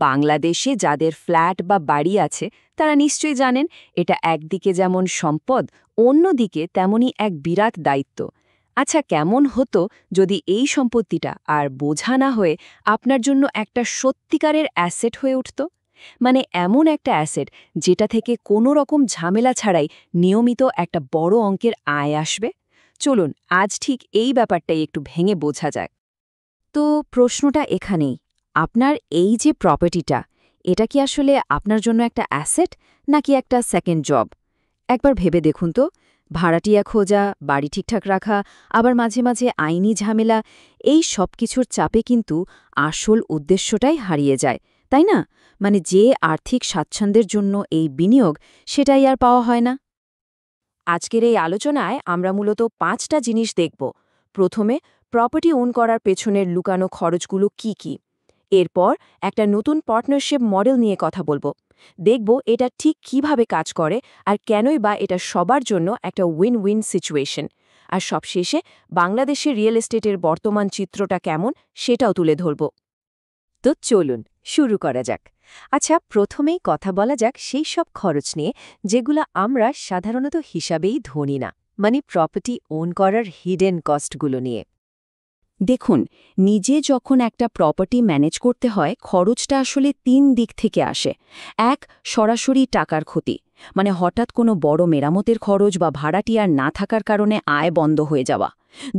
বাংলাদেশে যাদের ফ্ল্যাট বা বাড়ি আছে তারা নিশ্চয়ই জানেন এটা একদিকে যেমন সম্পদ, অন্যদিকে তেমনই এক বিরাট দায়িত্ব। আচ্ছা, কেমন হতো যদি এই সম্পত্তিটা আর বোঝা না হয়ে আপনার জন্য একটা সত্যিকারের অ্যাসেট হয়ে উঠত? মানে এমন একটা অ্যাসেট যেটা থেকে কোনো রকম ঝামেলা ছাড়াই নিয়মিত একটা বড় অঙ্কের আয় আসবে। চলুন আজ ঠিক এই ব্যাপারটাই একটু ভেঙে বোঝা যাক। তো প্রশ্নটা এখানেই, আপনার এই যে প্রপার্টিটা, এটা কি আসলে আপনার জন্য একটা অ্যাসেট নাকি একটা সেকেন্ড জব? একবার ভেবে দেখুন তো, ভাড়াটিয়া খোঁজা, বাড়ি ঠিকঠাক রাখা, আবার মাঝে মাঝে আইনি ঝামেলা, এই সব কিছুর চাপে কিন্তু আসল উদ্দেশ্যটাই হারিয়ে যায়, তাই না? মানে যে আর্থিক স্বাচ্ছন্দ্যের জন্য এই বিনিয়োগ, সেটাই আর পাওয়া হয় না। আজকের এই আলোচনায় আমরা মূলত 5টা জিনিস দেখব। প্রথমে, প্রপার্টি ওন করার পেছনের লুকানো খরচগুলো কি কি। এরপর একটা নতুন পার্টনারশিপ মডেল নিয়ে কথা বলবো। দেখব এটা ঠিক কিভাবে কাজ করে আর কেনই বা এটা সবার জন্য একটা উইন উইন সিচুয়েশন। আর সবশেষে বাংলাদেশের রিয়েল এস্টেটের বর্তমান চিত্রটা কেমন সেটাও তুলে ধরব। তো চলুন শুরু করা যাক। আচ্ছা, প্রথমেই কথা বলা যাক সেই সব খরচ নিয়ে যেগুলো আমরা সাধারণত হিসাবেই ধরি না, মানে প্রপার্টি ওন করার হিডেন কস্টগুলো নিয়ে। দেখুন, নিজে যখন একটা প্রপার্টি ম্যানেজ করতে হয়, খরচটা আসলে 3 দিক থেকে আসে। এক, সরাসরি টাকার ক্ষতি, মানে হঠাৎ কোনো বড় মেরামতের খরচ বা ভাড়াটিয়ার না থাকার কারণে আয় বন্ধ হয়ে যাওয়া।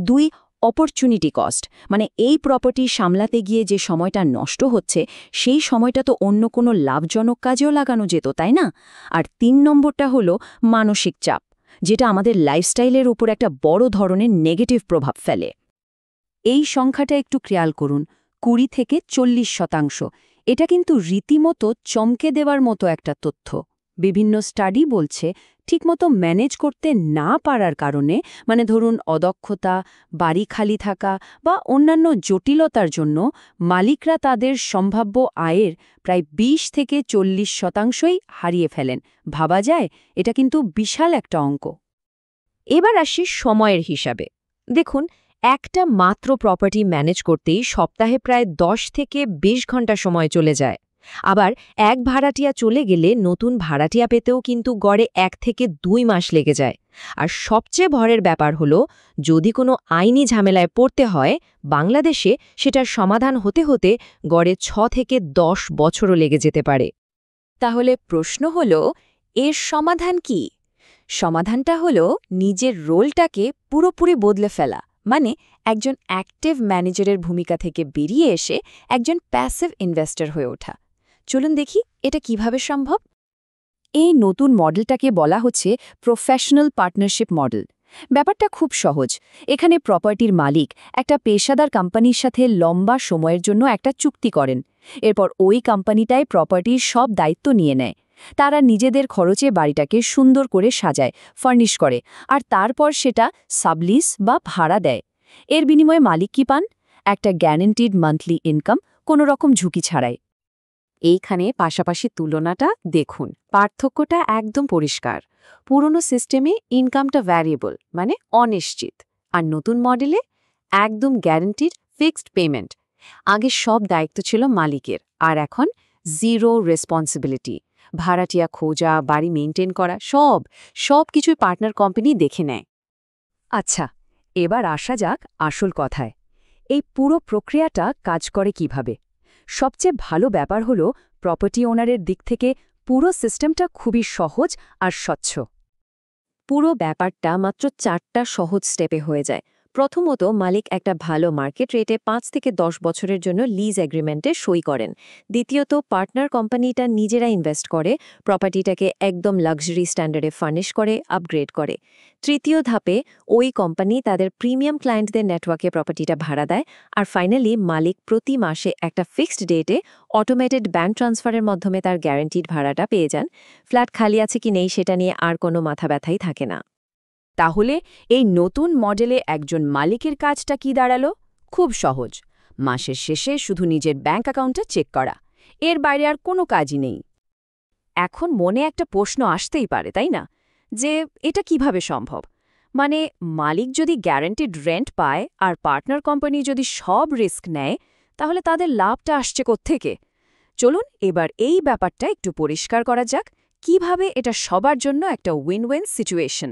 2, অপরচুনিটি কস্ট, মানে এই প্রপার্টি সামলাতে গিয়ে যে সময়টা নষ্ট হচ্ছে, সেই সময়টা তো অন্য কোনো লাভজনক কাজেও লাগানো যেত, তাই না? আর 3 নম্বরটা হলো মানসিক চাপ, যেটা আমাদের লাইফস্টাইলের উপর একটা বড় ধরনের নেগেটিভ প্রভাব ফেলে। এই সংখ্যাটা একটু খেয়াল করুন, 20 থেকে 40%। এটা কিন্তু রীতিমতো চমকে দেওয়ার মতো একটা তথ্য। বিভিন্ন স্টাডি বলছে ঠিকমতো ম্যানেজ করতে না পারার কারণে, মানে ধরুন অদক্ষতা, বাড়ি খালি থাকা বা অন্যান্য জটিলতার জন্য মালিকরা তাদের সম্ভাব্য আয়ের প্রায় 20 থেকে 40%ই হারিয়ে ফেলেন। ভাবা যায়, এটা কিন্তু বিশাল একটা অঙ্ক। এবার আসি সময়ের হিসাবে। দেখুন, একটা মাত্র প্রপার্টি ম্যানেজ করতেই সপ্তাহে প্রায় 10 থেকে 20 ঘন্টা সময় চলে যায়। আবার এক ভাড়াটিয়া চলে গেলে নতুন ভাড়াটিয়া পেতেও কিন্তু গড়ে 1 থেকে 2 মাস লেগে যায়। আর সবচেয়ে ভয়ের ব্যাপার হলো, যদি কোনো আইনি ঝামেলায় পড়তে হয় বাংলাদেশে, সেটার সমাধান হতে হতে গড়ে 6 থেকে 10 বছরও লেগে যেতে পারে। তাহলে প্রশ্ন হলো, এর সমাধান কি? সমাধানটা হলো নিজের রোলটাকে পুরোপুরি বদলে ফেলা, মানে একজন অ্যাক্টিভ ম্যানেজারের ভূমিকা থেকে বেরিয়ে এসে একজন প্যাসিভ ইনভেস্টর হয়ে ওঠা। চলুন দেখি এটা কিভাবে সম্ভব। এই নতুন মডেলটাকে বলা হচ্ছে প্রফেশনাল পার্টনারশিপ মডেল। ব্যাপারটা খুব সহজ। এখানে প্রপার্টির মালিক একটা পেশাদার কোম্পানির সাথে লম্বা সময়ের জন্য একটা চুক্তি করেন। এরপর ওই কোম্পানিটাই প্রপার্টির সব দায়িত্ব নিয়ে নেয়। তারা নিজেদের খরচে বাড়িটাকে সুন্দর করে সাজায়, ফার্নিশ করে, আর তারপর সেটা সাবলিস বা ভাড়া দেয়। এর বিনিময়ে মালিক কি পান? একটা গ্যারান্টিড মান্থলি ইনকাম, কোনো রকম ঝুঁকি ছাড়াই। এইখানে পাশাপাশি তুলনাটা দেখুন, পার্থক্যটা একদম পরিষ্কার। পুরনো সিস্টেমে ইনকামটা ভ্যারিয়েবল, মানে অনিশ্চিত। আর নতুন মডেলে একদম গ্যারান্টিড ফিক্সড পেমেন্ট। আগে সব দায়িত্ব ছিল মালিকের, আর এখন জিরো রেসপন্সিবিলিটি। ভাড়াটিয়া খোঁজা, বাড়ি মেইনটেইন করা, সব কিছুই পার্টনার কোম্পানি দেখে নেয়। আচ্ছা, এবার আসা যাক আসল কথায়। এই পুরো প্রক্রিয়াটা কাজ করে কিভাবে? সবচেয়ে ভালো ব্যাপার হলো, প্রপার্টি ওনারের দিক থেকে পুরো সিস্টেমটা খুবই সহজ আর স্বচ্ছ। পুরো ব্যাপারটা মাত্র 4টা সহজ স্টেপে হয়ে যায়। প্রথমত, মালিক একটা ভালো মার্কেট রেটে 5 থেকে 10 বছরের জন্য লিজ এগ্রিমেন্টে সই করেন। দ্বিতীয়ত, পার্টনার কোম্পানিটা নিজেরা ইনভেস্ট করে, প্রপার্টিটাকে একদম লাক্সারি স্ট্যান্ডার্ডে ফার্নিশ করে, আপগ্রেড করে। তৃতীয় ধাপে, ওই কোম্পানি তাদের প্রিমিয়াম ক্লায়েন্টদের নেটওয়ার্কে প্রপার্টিটা ভাড়া দেয়। আর ফাইনালি, মালিক প্রতি মাসে একটা ফিক্সড ডেটে অটোমেটেড ব্যাংক ট্রান্সফারের মাধ্যমে তার গ্যারান্টিড ভাড়াটা পেয়ে যান। ফ্ল্যাট খালি আছে কি নেই সেটা নিয়ে আর কোনো মাথা ব্যথাই থাকে না। তাহলে এই নতুন মডেলে একজন মালিকের কাজটা কি দাঁড়ালো? খুব সহজ। মাসের শেষে শুধু নিজের ব্যাংক অ্যাকাউন্টটা চেক করা। এর বাইরে আর কোনো কাজই নেই। এখন মনে একটা প্রশ্ন আসতেই পারে, তাই না? যে এটা কিভাবে সম্ভব? মানে মালিক যদি গ্যারান্টিড রেন্ট পায় আর পার্টনার কোম্পানি যদি সব রিস্ক নেয়, তাহলে তাদের লাভটা আসছে কোত্থেকে? চলুন এবার এই ব্যাপারটা একটু পরিষ্কার করা যাক, কিভাবে এটা সবার জন্য একটা উইন-উইন সিচুয়েশন।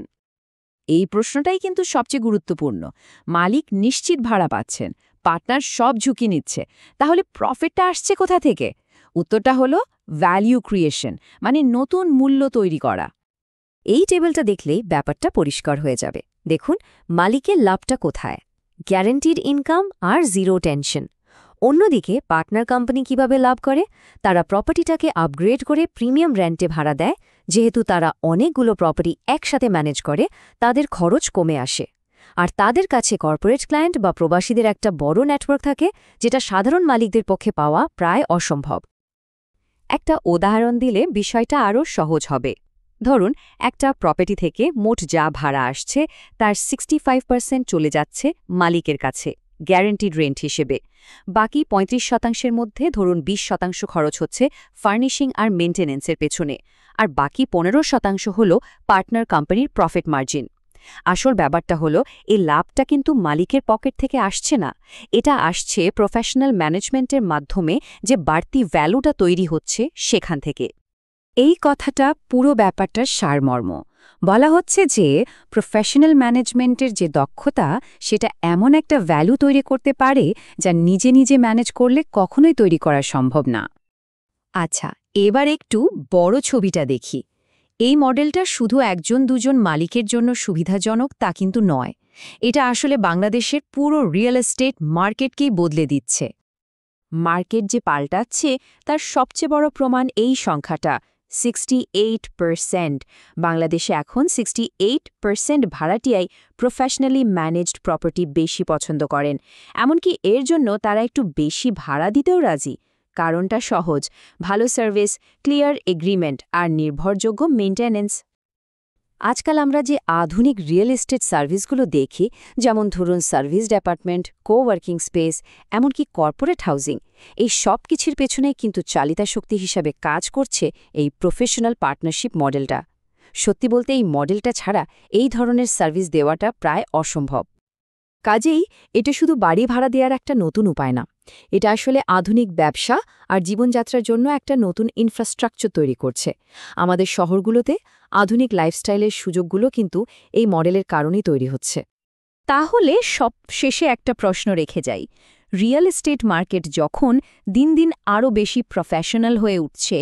এই প্রশ্নটাই কিন্তু সবচেয়ে গুরুত্বপূর্ণ। মালিক নিশ্চিত ভাড়া পাচ্ছেন, পার্টনার সব ঝুঁকি নিচ্ছে, তাহলে প্রফিটটা আসছে কোথা থেকে? উত্তরটা হলো ভ্যালিউ ক্রিয়েশন, মানে নতুন মূল্য তৈরি করা। এই টেবিলটা দেখলেই ব্যাপারটা পরিষ্কার হয়ে যাবে। দেখুন, মালিকের লাভটা কোথায়? গ্যারান্টিড ইনকাম আর জিরো টেনশন। অন্যদিকে পার্টনার কোম্পানি কিভাবে লাভ করে? তারা প্রপার্টিটাকে আপগ্রেড করে প্রিমিয়াম রেন্টে ভাড়া দেয়। যেহেতু তারা অনেকগুলো প্রপার্টি একসাথে ম্যানেজ করে, তাদের খরচ কমে আসে। আর তাদের কাছে কর্পোরেট ক্লায়েন্ট বা প্রবাসীদের একটা বড় নেটওয়ার্ক থাকে, যেটা সাধারণ মালিকদের পক্ষে পাওয়া প্রায় অসম্ভব। একটা উদাহরণ দিলে বিষয়টা আরও সহজ হবে। ধরুন, একটা প্রপার্টি থেকে মোট যা ভাড়া আসছে তার 65% চলে যাচ্ছে মালিকের কাছে গ্যারান্টিড রেন্ট হিসেবে। বাকি 35%-এর মধ্যে ধরুন 20% খরচ হচ্ছে ফার্নিশিং আর মেইনটেনেন্সের পেছনে, আর বাকি 15% হল পার্টনার কোম্পানির প্রফিট মার্জিন। আসল ব্যাপারটা হলো, এই লাভটা কিন্তু মালিকের পকেট থেকে আসছে না, এটা আসছে প্রফেশনাল ম্যানেজমেন্টের মাধ্যমে যে বাড়তি ভ্যালুটা তৈরি হচ্ছে সেখান থেকে। এই কথাটা পুরো ব্যাপারটার সারমর্ম। বলা হচ্ছে যে প্রফেশনাল ম্যানেজমেন্টের যে দক্ষতা, সেটা এমন একটা ভ্যালু তৈরি করতে পারে যা নিজে নিজে ম্যানেজ করলে কখনোই তৈরি করা সম্ভব না। আচ্ছা, এবার একটু বড় ছবিটা দেখি। এই মডেলটা শুধু একজন দুজন মালিকের জন্য সুবিধাজনক তা কিন্তু নয়, এটা আসলে বাংলাদেশের পুরো রিয়েল এস্টেট মার্কেটকেই বদলে দিচ্ছে। মার্কেট যে পাল্টাচ্ছে তার সবচেয়ে বড় প্রমাণ এই সংখ্যাটা, 68%। বাংলাদেশে এখন 68% ভাড়াটিয়াই প্রফেশনালি ম্যানেজড প্রপার্টি বেশি পছন্দ করেন। এমনকি এর জন্য তারা একটু বেশি ভাড়া দিতেও রাজি। কারণটা সহজ, ভালো সার্ভিস, ক্লিয়ার এগ্রিমেন্ট আর নির্ভরযোগ্য মেইনটেন্যান্স। আজকাল আমরা যে আধুনিক রিয়েল এস্টেট সার্ভিসগুলো দেখি, যেমন ধরুন সার্ভিস ডিপার্টমেন্ট, কোওয়ার্কিং স্পেস, এমনকি কর্পোরেট হাউজিং, এই সব কিছুর পেছনে কিন্তু চালিতা শক্তি হিসাবে কাজ করছে এই প্রফেশনাল পার্টনারশিপ মডেলটা। সত্যি বলতে এই মডেলটা ছাড়া এই ধরনের সার্ভিস দেওয়াটা প্রায় অসম্ভব। কাজেই এটা শুধু বাড়ি ভাড়া দেওয়ার একটা নতুন উপায় না, এটা আসলে আধুনিক ব্যবসা আর জীবনযাত্রার জন্য একটা নতুন ইনফ্রাস্ট্রাকচার তৈরি করছে। আমাদের শহরগুলোতে আধুনিক লাইফস্টাইলের সুযোগগুলো কিন্তু এই মডেলের কারণেই তৈরি হচ্ছে। তাহলে সব শেষে একটা প্রশ্ন রেখে যাই, রিয়েল এস্টেট মার্কেট যখন দিন দিন আরও বেশি প্রফেশনাল হয়ে উঠছে,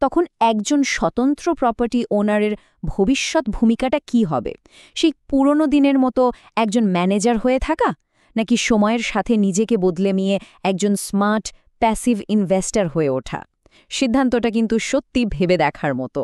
তখন একজন স্বতন্ত্র প্রপার্টি ওনারের ভবিষ্যৎ ভূমিকাটা কি হবে? সেই পুরনো দিনের মতো একজন ম্যানেজার হয়ে থাকা, নাকি সময়ের সাথে নিজেকে বদলে নিয়ে একজন স্মার্ট প্যাসিভ ইনভেস্টর হয়ে ওঠা? সিদ্ধান্তটা কিন্তু সত্যি ভেবে দেখার মতো।